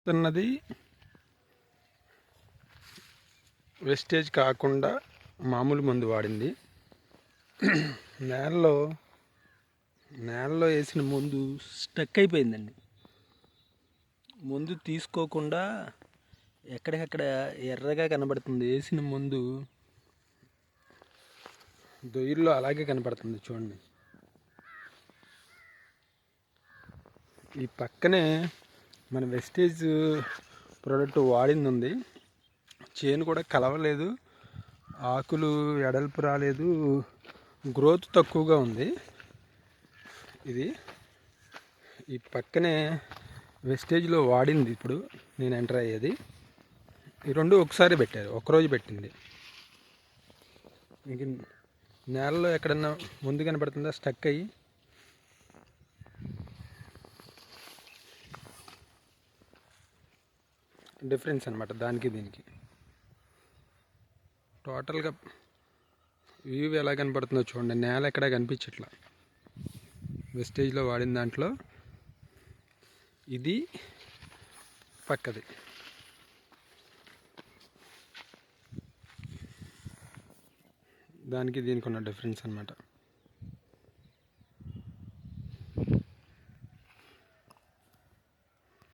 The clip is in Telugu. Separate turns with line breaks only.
వాడుతున్నది వెస్టేజ్ కాకుండా మామూలు మందు వాడింది. నేలలో వేసిన ముందు స్టక్ అయిపోయిందండి. ముందు తీసుకోకుండా ఎక్కడికక్కడ ఎర్రగా కనబడుతుంది. వేసిన ముందు దొయ్యిల్లో అలాగే కనబడుతుంది చూడండి. ఈ పక్కనే మన వెస్టేజ్ ప్రోడక్ట్ వాడింది ఉంది. చేను కూడా కలవలేదు, ఆకులు ఎడల్పు రాలేదు, గ్రోత్ తక్కువగా ఉంది. ఇది ఈ పక్కనే వెస్టేజ్లో వాడింది. ఇప్పుడు నేను ఎంటర్ అయ్యేది ఈ రెండు ఒకసారి పెట్టారు, ఒకరోజు పెట్టింది. ఇంక నేలలో ఎక్కడన్నా ముందు కనబడుతుందా స్టక్ అయ్యి? డిఫరెన్స్ అనమాట దానికి దీనికి. టోటల్గా వ్యూ ఎలా కనపడుతుందో చూడండి. నేల ఎక్కడ కనిపించట్లా వెస్టేజ్లో వాడిన దాంట్లో. ఇది పక్కది. దానికి దీనికి ఉన్న డిఫరెన్స్ అనమాట.